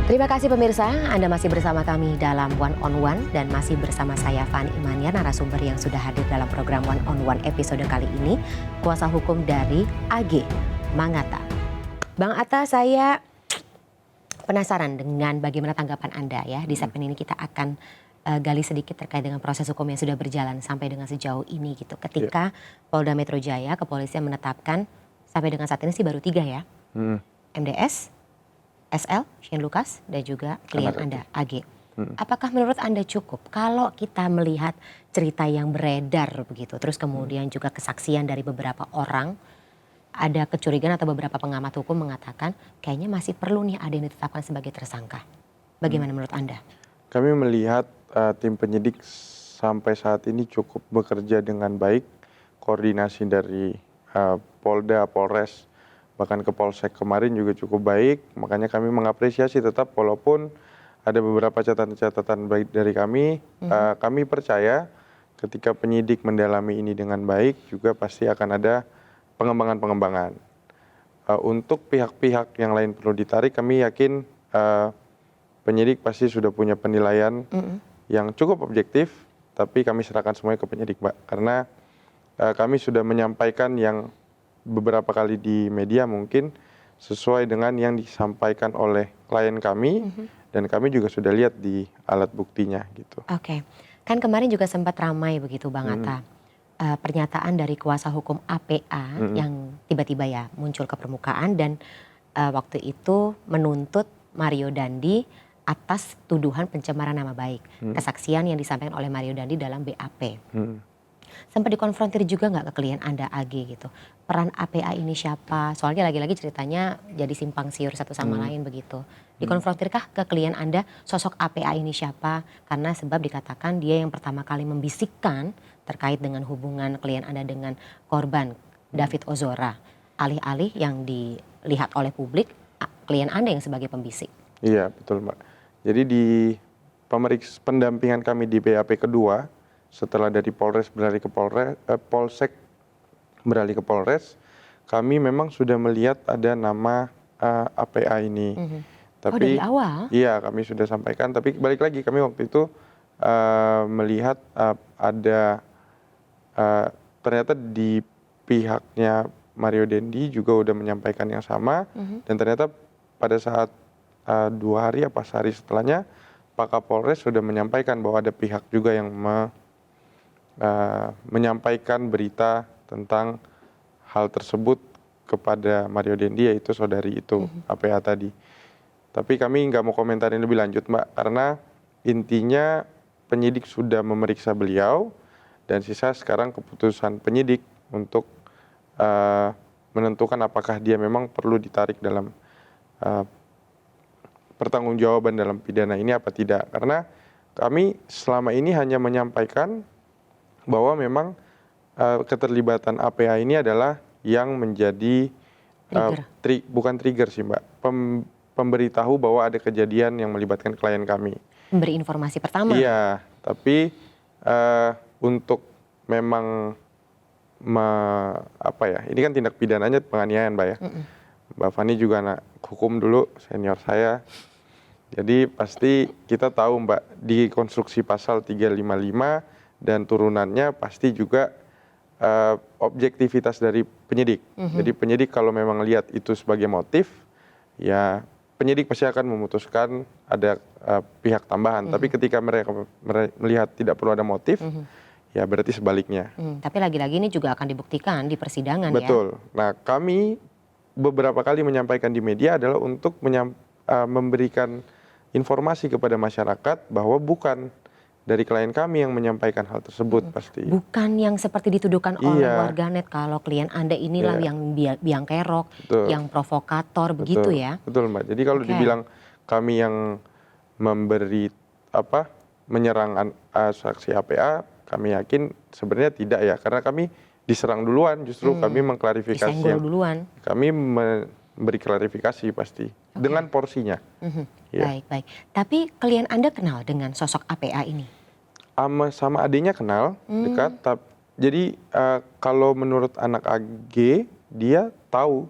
Terima kasih pemirsa, Anda masih bersama kami dalam One on One dan masih bersama saya Fani Imaniar, narasumber yang sudah hadir dalam program One on One episode kali ini, kuasa hukum dari AG, Mang Atta. Bang Atta, saya penasaran dengan bagaimana tanggapan Anda ya. Di segmen ini kita akan gali sedikit terkait dengan proses hukum yang sudah berjalan sampai dengan sejauh ini gitu. Ketika Polda Metro Jaya, kepolisian menetapkan sampai dengan saat ini sih baru 3 ya. MDS, SL, Shane Lucas, dan juga klien Anda, AG. Apakah menurut Anda cukup kalau kita melihat cerita yang beredar begitu, terus kemudian juga kesaksian dari beberapa orang, ada kecurigaan atau beberapa pengamat hukum mengatakan kayaknya masih perlu nih ada yang ditetapkan sebagai tersangka. Bagaimana menurut Anda? Kami melihat tim penyidik sampai saat ini cukup bekerja dengan baik, koordinasi dari Polda, Polres, bahkan ke Polsek kemarin juga cukup baik, makanya kami mengapresiasi tetap walaupun ada beberapa catatan-catatan baik dari kami, kami percaya ketika penyidik mendalami ini dengan baik juga pasti akan ada pengembangan-pengembangan. Untuk pihak-pihak yang lain perlu ditarik, kami yakin penyidik pasti sudah punya penilaian yang cukup objektif, tapi kami serahkan semuanya ke penyidik, Mbak, karena kami sudah menyampaikan yang beberapa kali di media mungkin sesuai dengan yang disampaikan oleh klien kami dan kami juga sudah lihat di alat buktinya gitu. Oke, kan kemarin juga sempat ramai begitu Bang Atta, pernyataan dari kuasa hukum APA yang tiba-tiba ya muncul ke permukaan dan waktu itu menuntut Mario Dandi atas tuduhan pencemaran nama baik, kesaksian yang disampaikan oleh Mario Dandi dalam BAP. Sempat dikonfrontir juga nggak ke klien Anda AG gitu, peran APA ini siapa? Soalnya lagi-lagi ceritanya jadi simpang siur satu sama lain begitu. Dikonfrontirkah ke klien Anda sosok APA ini siapa? Karena sebab dikatakan dia yang pertama kali membisikkan terkait dengan hubungan klien Anda dengan korban David Ozora. Alih-alih yang dilihat oleh publik, klien Anda yang sebagai pembisik. Iya betul Mbak. Jadi di pendampingan kami di BAP kedua, setelah dari Polres beralih ke Polsek beralih ke Polres, kami memang sudah melihat ada nama APA ini. Tapi dari awal? Iya, kami sudah sampaikan. Tapi balik lagi kami waktu itu melihat ada ternyata di pihaknya Mario Dendi juga udah menyampaikan yang sama. Dan ternyata pada saat 2 hari apa sehari setelahnya Pak Kapolres sudah menyampaikan bahwa ada pihak juga yang menyampaikan berita tentang hal tersebut kepada Mario Dendi, yaitu saudari itu APA tadi. Tapi kami nggak mau komentarin lebih lanjut Mbak, karena intinya penyidik sudah memeriksa beliau dan sisa sekarang keputusan penyidik untuk menentukan apakah dia memang perlu ditarik dalam pertanggungjawaban dalam pidana ini apa tidak. Karena kami selama ini hanya menyampaikan bahwa memang keterlibatan APA ini adalah yang menjadi bukan trigger sih Mbak, pemberitahu bahwa ada kejadian yang melibatkan klien kami. Memberi informasi pertama? Iya, tapi untuk memang ini kan tindak pidananya penganiayaan Mbak ya. Mbak Fani juga anak hukum dulu, senior saya. Jadi pasti kita tahu Mbak, di konstruksi pasal 355 dan turunannya pasti juga objektivitas dari penyidik. Jadi penyidik kalau memang lihat itu sebagai motif, ya penyidik pasti akan memutuskan ada pihak tambahan. Tapi ketika mereka melihat tidak perlu ada motif, ya berarti sebaliknya. Tapi lagi-lagi ini juga akan dibuktikan di persidangan. Betul. Ya. Nah kami beberapa kali menyampaikan di media adalah untuk memberikan informasi kepada masyarakat bahwa bukan dari klien kami yang menyampaikan hal tersebut pasti. Bukan yang seperti dituduhkan oleh warganet kalau klien Anda inilah yang biang kerok, yang provokator, begitu ya? Betul Mbak. Jadi kalau dibilang kami yang memberi menyerang saksi APA, kami yakin sebenarnya tidak ya, karena kami diserang duluan, justru kami mengklarifikasi. Disenggol duluan. Kami memberi klarifikasi pasti dengan porsinya. Baik. Tapi klien Anda kenal dengan sosok APA ini? Sama adiknya kenal, dekat. Jadi kalau menurut anak AG, dia tahu,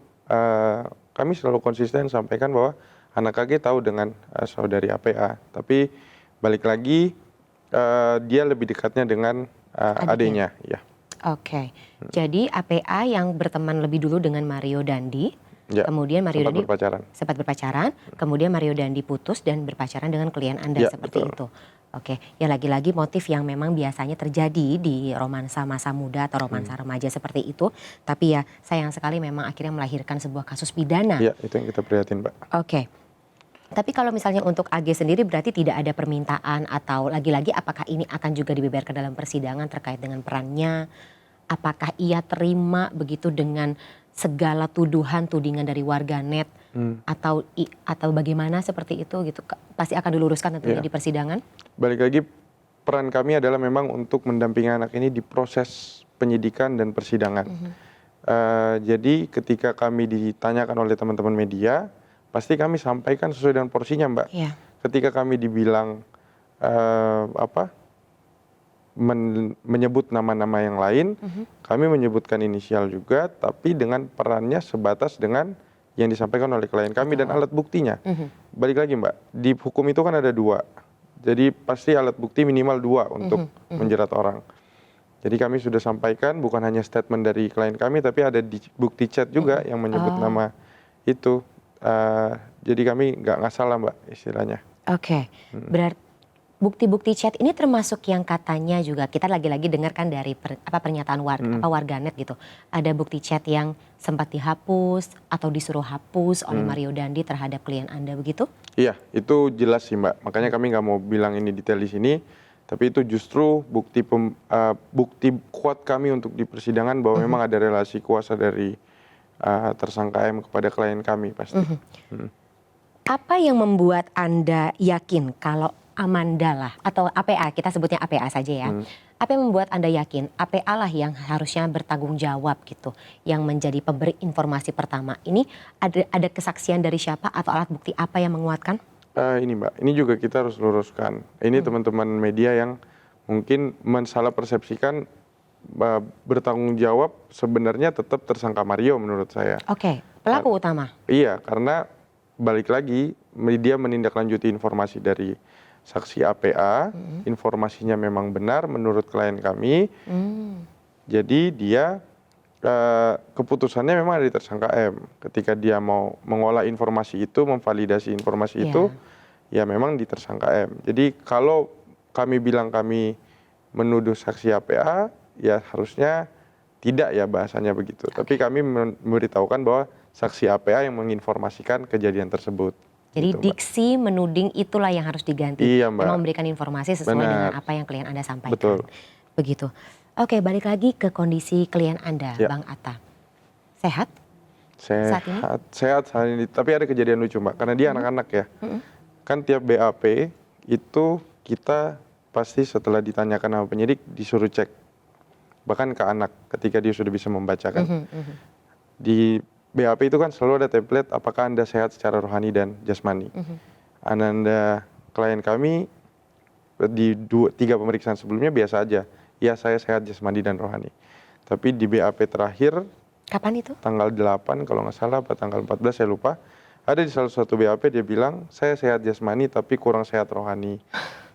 kami selalu konsisten sampaikan bahwa anak AG tahu dengan saudari APA, tapi balik lagi dia lebih dekatnya dengan adiknya, ya. Oke, jadi APA yang berteman lebih dulu dengan Mario Dandi, Ya, kemudian Mario sempat Dandi berpacaran. sempat berpacaran, kemudian Mario Dandi putus dan berpacaran dengan klien Anda Ya, seperti betul. itu. Oke, ya lagi-lagi motif yang memang biasanya terjadi di romansa masa muda atau romansa remaja seperti itu. Tapi ya sayang sekali memang akhirnya melahirkan sebuah kasus pidana. Ya, itu yang kita prihatin, Mbak. Oke, tapi kalau misalnya untuk AG sendiri berarti tidak ada permintaan atau lagi-lagi apakah ini akan juga dibeberkan dalam persidangan terkait dengan perannya? Apakah ia terima begitu dengan segala tudingan dari warganet atau bagaimana seperti itu gitu? Pasti akan diluruskan tentunya Iya. di persidangan. Balik lagi, peran kami adalah memang untuk mendampingi anak ini di proses penyidikan dan persidangan. Jadi ketika kami ditanyakan oleh teman-teman media, pasti kami sampaikan sesuai dengan porsinya, Mbak. Iya. Ketika kami dibilang menyebut nama-nama yang lain, kami menyebutkan inisial juga, tapi dengan perannya sebatas dengan yang disampaikan oleh klien kami dan alat buktinya. Balik lagi, Mbak, di hukum itu kan ada 2. Jadi pasti alat bukti minimal 2 untuk menjerat orang. Jadi kami sudah sampaikan bukan hanya statement dari klien kami, tapi ada bukti chat juga yang menyebut nama itu. Jadi kami nggak ngasal lah, Mbak, istilahnya. Oke, berarti bukti-bukti chat ini termasuk yang katanya juga kita lagi-lagi dengarkan dari pernyataan warganet gitu. Ada bukti chat yang sempat dihapus atau disuruh hapus oleh Mario Dandi terhadap klien Anda begitu? Iya, itu jelas sih, Mbak. Makanya kami nggak mau bilang ini detail di sini, tapi itu justru bukti kuat kami untuk di persidangan bahwa memang ada relasi kuasa dari tersangka M kepada klien kami pasti. Apa yang membuat Anda yakin kalau Amanda lah atau APA, kita sebutnya APA saja ya. Apa yang membuat Anda yakin APA lah yang harusnya bertanggung jawab gitu, yang menjadi pemberi informasi pertama. Ini ada kesaksian dari siapa atau alat bukti apa yang menguatkan? Ini, Mbak, ini juga kita harus luruskan. Ini teman-teman media yang mungkin mensalah persepsikan bertanggung jawab sebenarnya tetap tersangka Mario menurut saya. Oke, pelaku utama. Iya, karena balik lagi media menindaklanjuti informasi dari saksi APA, informasinya memang benar menurut klien kami. Jadi dia keputusannya memang ada di tersangka M. Ketika dia mau mengolah informasi itu, memvalidasi informasi itu, ya memang di tersangka M. Jadi kalau kami bilang kami menuduh saksi APA, ya harusnya tidak ya bahasanya begitu. Tapi kami memberitahukan bahwa saksi APA yang menginformasikan kejadian tersebut. Jadi gitu, diksi menuding itulah yang harus diganti. Iya, Mbak. Memang memberikan informasi sesuai dengan apa yang klien Anda sampaikan. Betul. Begitu. Oke, balik lagi ke kondisi klien Anda, Ya. Bang Atta. Sehat? Saat ini? Sehat saat ini. Tapi ada kejadian lucu, Mbak, karena dia anak-anak ya. Kan tiap BAP itu kita pasti setelah ditanyakan sama penyidik disuruh cek. Bahkan ke anak ketika dia sudah bisa membacakan. Di BAP itu kan selalu ada template apakah Anda sehat secara rohani dan jasmani. Ananda klien kami di 3 pemeriksaan sebelumnya biasa aja. Ya, saya sehat jasmani dan rohani. Tapi di BAP terakhir Kapan itu? tanggal 8 kalau nggak salah atau tanggal 14 saya lupa. Ada di salah satu BAP dia bilang saya sehat jasmani tapi kurang sehat rohani.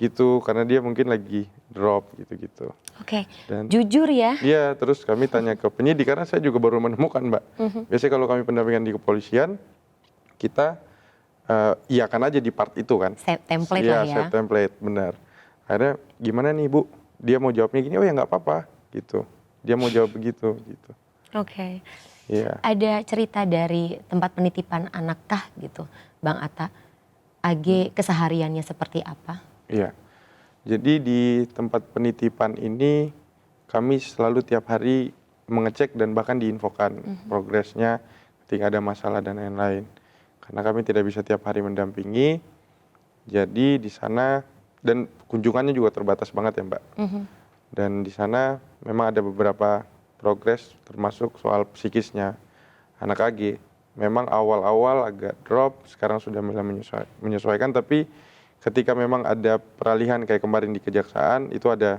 Gitu, karena dia mungkin lagi drop gitu-gitu. Oke, Dan jujur ya. iya, terus kami tanya ke penyidik karena saya juga baru menemukan, Mbak. Biasanya kalau kami pendampingan di kepolisian, kita iakan aja di part itu kan. Set template Iya, lah ya. set template, benar. Akhirnya gimana nih, Bu? Dia mau jawabnya gini, oh ya nggak apa-apa, gitu. Dia mau jawab begitu, gitu. Oke. Iya. Ada cerita dari tempat penitipan anakkah gitu, Bang Atta? AG kesehariannya seperti apa? Iya. Jadi di tempat penitipan ini kami selalu tiap hari mengecek dan bahkan diinfokan progresnya ketika ada masalah dan lain-lain. Karena kami tidak bisa tiap hari mendampingi, jadi di sana dan kunjungannya juga terbatas banget ya, Mbak. Dan di sana memang ada beberapa progres termasuk soal psikisnya anak AG. Memang awal-awal agak drop, sekarang sudah mulai menyesuaikan, tapi ketika memang ada peralihan kayak kemarin di kejaksaan itu ada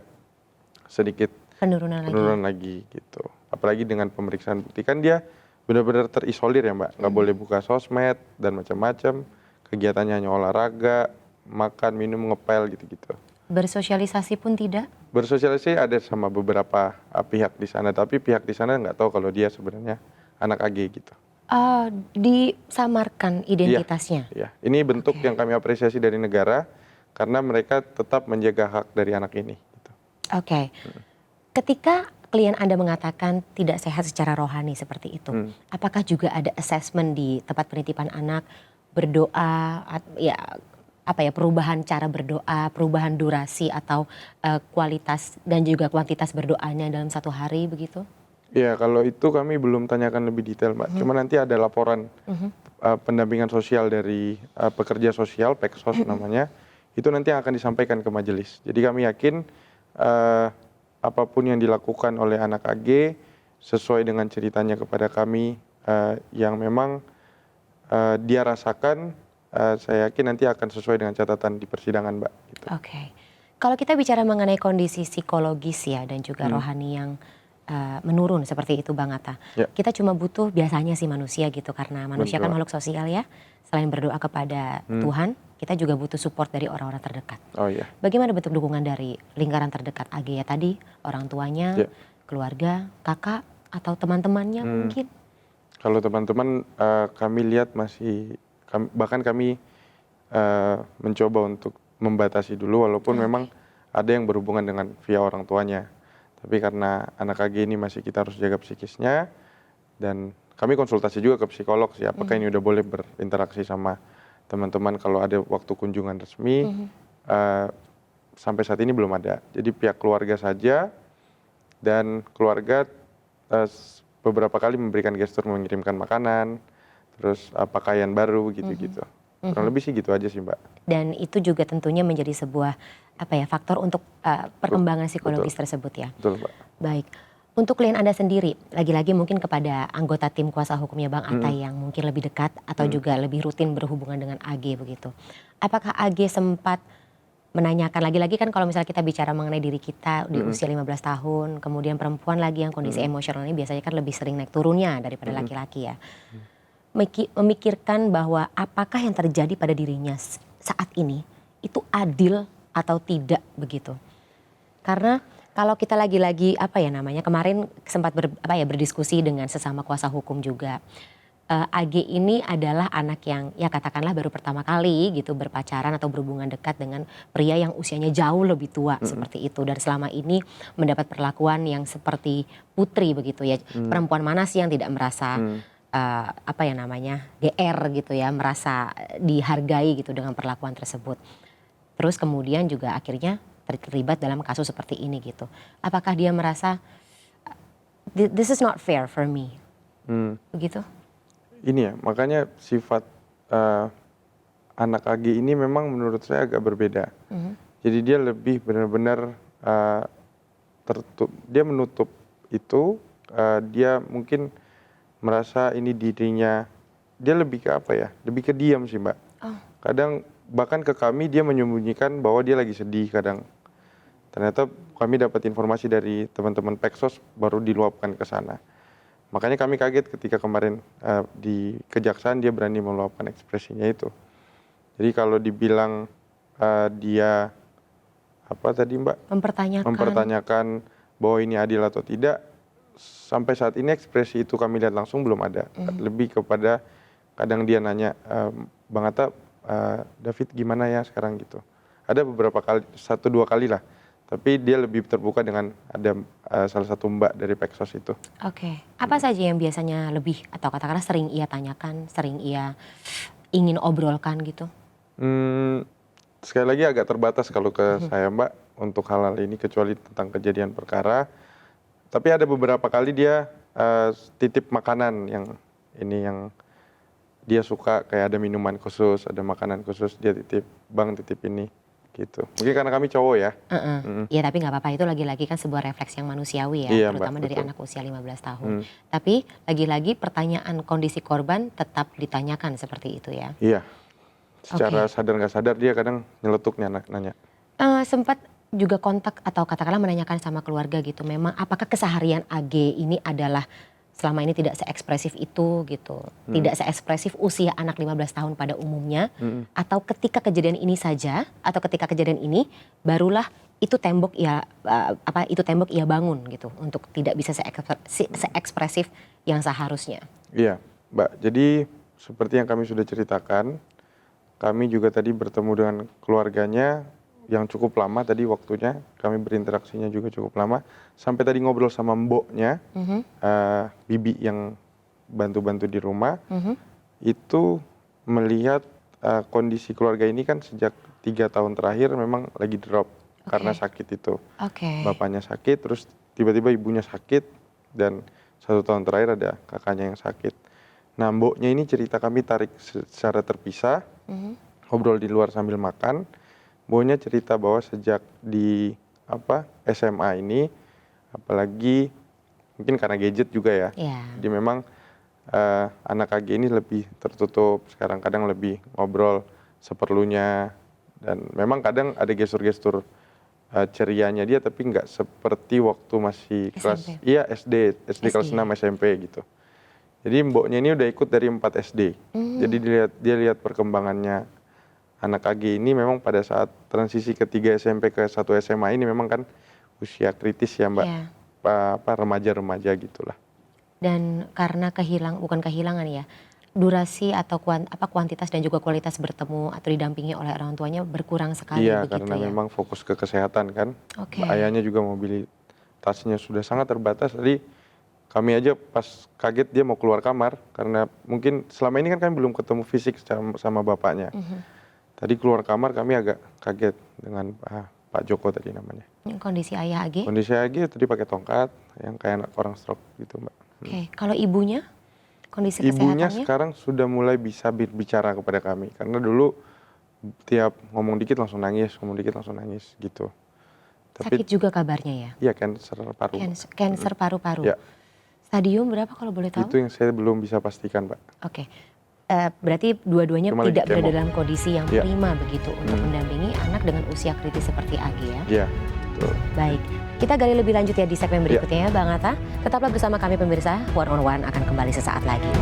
sedikit Penurunan lagi gitu. Apalagi dengan pemeriksaan bukti kan dia benar-benar terisolir ya, Mbak. Nggak boleh buka sosmed dan macam-macam kegiatannya hanya olahraga, makan, minum, ngepel gitu-gitu. Bersosialisasi pun tidak? Bersosialisasi ada sama beberapa pihak di sana, tapi pihak di sana nggak tahu kalau dia sebenarnya anak AG gitu. Disamarkan identitasnya? Iya, ini bentuk Oke. yang kami apresiasi dari negara karena mereka tetap menjaga hak dari anak ini. Gitu. Oke. Ketika klien Anda mengatakan tidak sehat secara rohani seperti itu, apakah juga ada assessment di tempat penitipan anak, berdoa, perubahan cara berdoa, perubahan durasi atau kualitas dan juga kuantitas berdoanya dalam satu hari begitu? Ya, kalau itu kami belum tanyakan lebih detail, Mbak. Cuma nanti ada laporan pendampingan sosial dari pekerja sosial, Peksos namanya, itu nanti yang akan disampaikan ke majelis. Jadi kami yakin apapun yang dilakukan oleh anak AG sesuai dengan ceritanya kepada kami yang memang dia rasakan, saya yakin nanti akan sesuai dengan catatan di persidangan, Mbak. Gitu. Oke. Kalau kita bicara mengenai kondisi psikologis ya dan juga rohani yang menurun seperti itu Bang Atta. Ya. Kita cuma butuh biasanya sih manusia gitu karena manusia kan Betul. makhluk sosial ya. Selain berdoa kepada Tuhan, kita juga butuh support dari orang-orang terdekat. Oh iya. Bagaimana bentuk dukungan dari lingkaran terdekat AG ya tadi? Orang tuanya, Ya. keluarga, kakak, atau teman-temannya mungkin? Kalau teman-teman kami lihat bahkan kami mencoba untuk membatasi dulu walaupun memang ada yang berhubungan dengan via orang tuanya. Tapi karena anak AG ini masih kita harus jaga psikisnya dan kami konsultasi juga ke psikolog sih apakah ini udah boleh berinteraksi sama teman-teman kalau ada waktu kunjungan resmi. Sampai saat ini belum ada. Jadi pihak keluarga saja dan keluarga beberapa kali memberikan gestur mengirimkan makanan, terus pakaian baru gitu-gitu. Kurang lebih sih gitu aja sih Mbak. Dan itu juga tentunya menjadi sebuah faktor untuk perkembangan psikologis tersebut ya. Betul Mbak. Baik, untuk klien Anda sendiri, lagi-lagi mungkin kepada anggota tim kuasa hukumnya Bang Atta yang mungkin lebih dekat atau juga lebih rutin berhubungan dengan AG begitu. Apakah AG sempat menanyakan, lagi-lagi kan kalau misalnya kita bicara mengenai diri kita di usia 15 tahun, kemudian perempuan lagi yang kondisi emosionalnya biasanya kan lebih sering naik turunnya daripada laki-laki ya. Memikirkan bahwa apakah yang terjadi pada dirinya saat ini itu adil atau tidak begitu. Karena kalau kita lagi-lagi kemarin sempat berdiskusi dengan sesama kuasa hukum juga. AG ini adalah anak yang ya katakanlah baru pertama kali gitu berpacaran atau berhubungan dekat dengan pria yang usianya jauh lebih tua seperti itu. Dan selama ini mendapat perlakuan yang seperti putri begitu ya. Perempuan mana sih yang tidak merasa GR gitu ya, merasa dihargai gitu dengan perlakuan tersebut. Terus kemudian juga akhirnya terlibat dalam kasus seperti ini gitu. Apakah dia merasa this is not fair for me? Begitu? Ini ya, makanya sifat anak AG ini memang menurut saya agak berbeda. Jadi dia lebih benar-benar dia menutup itu, dia mungkin merasa ini dirinya, dia lebih ke lebih ke diam sih Mbak. Kadang bahkan ke kami dia menyembunyikan bahwa dia lagi sedih kadang. Ternyata kami dapat informasi dari teman-teman Peksos baru diluapkan ke sana. Makanya kami kaget ketika kemarin di kejaksaan dia berani meluapkan ekspresinya itu. Jadi kalau dibilang dia Mbak? Mempertanyakan bahwa ini adil atau tidak, sampai saat ini ekspresi itu kami lihat langsung belum ada. Lebih kepada kadang dia nanya, Bang Atta, David gimana ya sekarang gitu. Ada beberapa kali, 1-2 kali lah. Tapi dia lebih terbuka dengan ada salah satu mbak dari Peksos itu. Oke. Apa saja yang biasanya lebih atau katakanlah sering ia tanyakan, sering ia ingin obrolkan gitu? Sekali lagi agak terbatas kalau ke saya Mbak untuk hal-hal ini kecuali tentang kejadian perkara. Tapi ada beberapa kali dia titip makanan yang dia suka, kayak ada minuman khusus, ada makanan khusus, dia titip, Bang titip ini. Gitu. Mungkin karena kami cowok ya. Ya tapi gak apa-apa, itu lagi-lagi kan sebuah refleks yang manusiawi ya, Iya, terutama Mbak, dari betul. anak usia 15 tahun. Tapi lagi-lagi pertanyaan kondisi korban tetap ditanyakan seperti itu ya. Iya. Secara sadar nggak sadar dia kadang nyeletuk nanya. Sempat juga kontak atau katakanlah menanyakan sama keluarga gitu, memang apakah keseharian AG ini adalah selama ini tidak seekspresif itu gitu. Tidak seekspresif usia anak 15 tahun pada umumnya. Atau ketika kejadian ini saja, atau ketika kejadian ini barulah itu tembok ia bangun gitu untuk tidak bisa seekspresif yang seharusnya. Iya, Mbak. Jadi seperti yang kami sudah ceritakan, kami juga tadi bertemu dengan keluarganya yang cukup lama tadi waktunya, kami berinteraksinya juga cukup lama. Sampai tadi ngobrol sama mboknya, bibi yang bantu-bantu di rumah, itu melihat kondisi keluarga ini kan sejak 3 tahun terakhir memang lagi drop karena sakit itu. Bapaknya sakit, terus tiba-tiba ibunya sakit, dan 1 tahun terakhir ada kakaknya yang sakit. Nah, mboknya ini cerita kami tarik secara terpisah, ngobrol di luar sambil makan. Mboknya cerita bahwa sejak di SMA ini, apalagi mungkin karena gadget juga ya, jadi memang anak AG ini lebih tertutup, sekarang kadang lebih ngobrol seperlunya, dan memang kadang ada gestur-gestur cerianya dia, tapi nggak seperti waktu masih kelas SD kelas 6 SMP gitu. Jadi mboknya ini udah ikut dari 4 SD. Jadi dia lihat perkembangannya anak AG ini memang pada saat transisi ke 3 SMP ke 1 SMA ini memang kan usia kritis ya Mbak. Remaja-remaja gitulah. Dan karena bukan kehilangan ya, durasi atau kuantitas dan juga kualitas bertemu atau didampingi oleh orang tuanya berkurang sekali begitu ya? Iya, karena memang fokus ke kesehatan kan. Ayahnya juga mobilitasnya sudah sangat terbatas. Tadi kami aja pas kaget dia mau keluar kamar, karena mungkin selama ini kan kami belum ketemu fisik sama bapaknya. Tadi keluar kamar kami agak kaget dengan Pak Joko tadi namanya. Kondisi ayah AG? Kondisi AG tadi pakai tongkat yang kayak anak orang stroke gitu Mbak. Kalau ibunya? Kondisi kesehatannya? Ibunya sekarang sudah mulai bisa berbicara kepada kami. Karena dulu tiap ngomong dikit langsung nangis gitu. Sakit juga kabarnya ya? Iya, kanker paru. Kanker paru-paru. Ya. Stadium berapa kalau boleh tahu? Itu yang saya belum bisa pastikan Mbak. Berarti dua-duanya tidak berada dalam kondisi yang Ya. prima begitu untuk mendampingi anak dengan usia kritis seperti AG ya? Iya, betul. Baik, kita gali lebih lanjut ya di segmen berikutnya ya Bang Atta. Tetaplah bersama kami pemirsa, One on One akan kembali sesaat lagi.